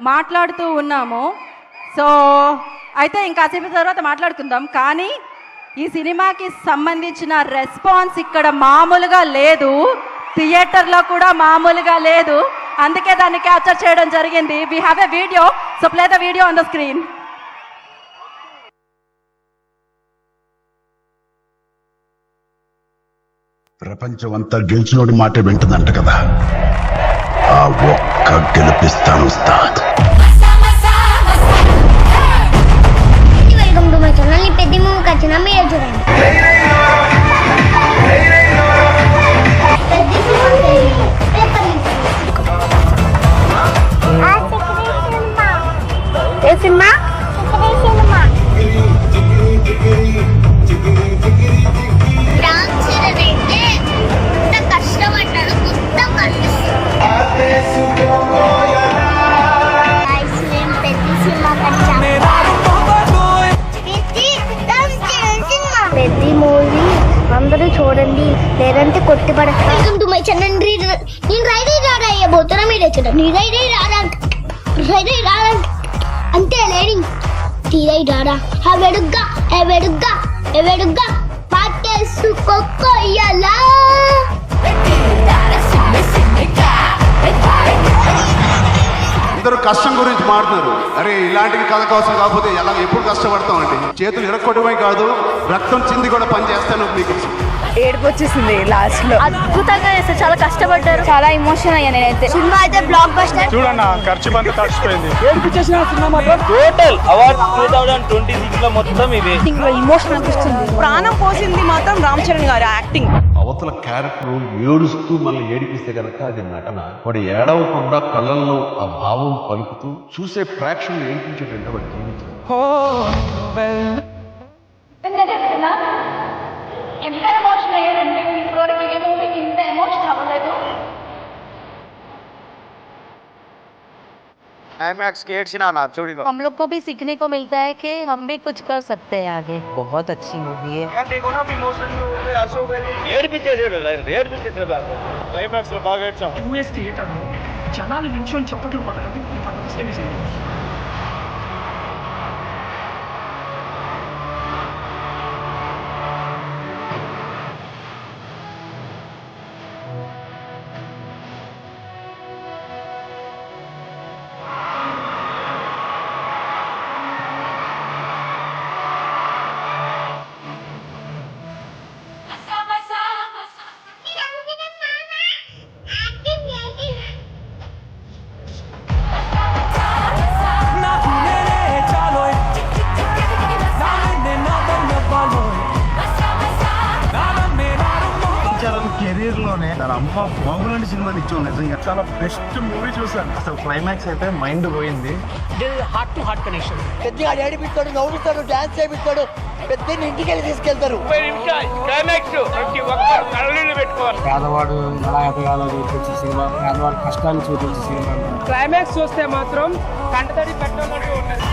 మాట్లాడుతూ ఉన్నాము. సో అయితే ఇంకాసేపు తర్వాత మాట్లాడుకుందాం. కానీ ఈ సినిమాకి సంబంధించిన రెస్పాన్స్ ఇక్కడ మామూలుగా లేదు, థియేటర్లో కూడా మామూలుగా లేదు. అందుకే దాన్ని క్యాప్చర్ చేయడం జరిగింది. We have a video, so play the video on the screen. ప్రపంచం అంతా గెలిచినోడి మాట వింటుందంట కదా, ఆ ఒక్క గెలిపిస్తాను ఉస్తాద్. Welcome to my channel. ఈ పెద్ద మూవీకి వచ్చిన మీరే చూడండి. ఏ సినిమా? రామ్ చరణ్ అయితే ఎంత కష్టపడ్డాడు మొత్తం కనిపిస్తుంది. పెద్ద మూవీ అందరూ చూడండి, లేదంటే కొట్టిపడ. Welcome to my channel. నేను రైడై రాడా అయ్యబోతున్నా, మీరే చూడండి. రైడై రాడా అంతే లేడీ తీరై రాడా. వెడుగ్గా వెడుగ్గా వెడుగ్గా పాటేసుకోయ్యలా. ఇద్దరు కష్టం గురించి మాట్లాడుతున్నారు. అరే ఇలాంటి కథ కోసం కాకపోతే ఎలా ఎప్పుడు కష్టపడతామండి. చేతులు ఇరక్కొట్టమే కాదు, రక్తం చింది కూడా పని చేస్తాను. మీకు ఏడుపు వచ్చేసింది లాస్ట్ లో. అద్భుతంగా చేస్తారు, చాలా కష్టపడ్డారు. చాలా ఎమోషన్ అయ్యా నేనైతే. సినిమా అయితే బ్లాక్ బస్టర్. చూడన్నా ఖర్చు బంత తడిచిపోయింది. టోటల్ అవార్డ్ 2026 లో మొత్తం ఇదే. ఎమోషన్ అనిపిస్తుంది. ప్రాణం పోసింది మాత్రం రామ్ చరణ్ గారు యాక్టింగ్. అవతల క్యారెక్టర్ ఏడుస్తూ మళ్ళీ ఏడిపిస్తే కనుక అది నటన. వాడు ఏడవకుండా కళ్ళల్లో ఆ భావం పలుకుతూ చూసే ప్రేక్షకులు ఏడిపించేటంటే వాడు జీవితం. ఎంత ఎమోషన్ అయ్యారంటే ఇప్పటివరకు ఏ మూవీకి ఇంత ఎమోషన్ అవ్వలేదు. हम लोग को भी सीखने को मिलता है कि हम भी कुछ कर सकते हैं आगे. बहुत अच्छी मूवी है. క్లైమాక్స్ లో బాగా ఏడ్చాం. యూఎస్ థియేటర్ జనాలు నిల్చొని చప్పట్లు పడడం కెరీర్ లోనే తన అమ్మ బాగులాంటి సినిమాని ఇచ్చాం. నిజంగా చాలా బెస్ట్ మూవీ చూసాను. అసలు క్లైమాక్స్ అయితే మైండ్ పోయింది. Heart to heart connection. పెద్దగా ఏడిపిస్తాడు, నవ్వుతాడు, డాన్స్ చేపిస్తాడు, పెద్ద ఇంటికి వెళ్ళి తీసుకెళ్తారు. పేదవాడు ఎలా ఎదగాలో చూపించే సినిమా, పేదవాడి కష్టాన్ని చూపించే సినిమా. క్లైమాక్స్ చూస్తే మాత్రం కంటతడి పెట్టాలంటూ ఉన్నది.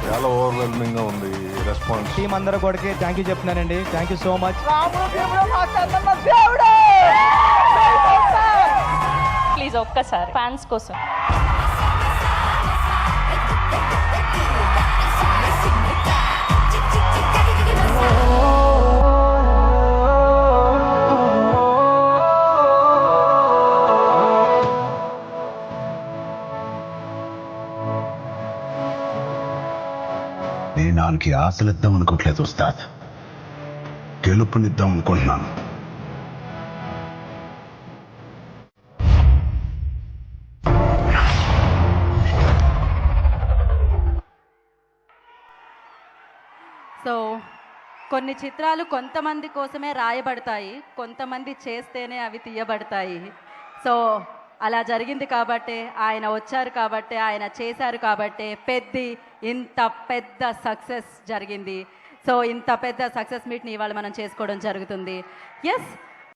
చాలా ఓవర్వెల్మింగ్ గా ఉంది రెస్పాన్స్. టీం అందరూ కూడా థ్యాంక్ యూ చెప్తున్నానండి. Thank you so much. Please ఒక్కసారి ఫ్యాన్స్ కోసం. నేను నాన్నకి ఆశలిద్దాం అనుకోవట్లేదు ఉస్తాద్, గెలుపునిద్దాం అనుకుంటున్నాను. సో కొన్ని చిత్రాలు కొంతమంది కోసమే రాయబడతాయి, కొంతమంది చేస్తేనే అవి తీయబడతాయి. సో అలా జరిగింది కాబట్టే ఆయన వచ్చారు, కాబట్టే ఆయన చేశారు, కాబట్టే ఇంత పెద్ద సక్సెస్ జరిగింది. సో ఇంత పెద్ద సక్సెస్ మీట్ని ఇవాళ మనం చేసుకోవడం జరుగుతుంది. ఎస్,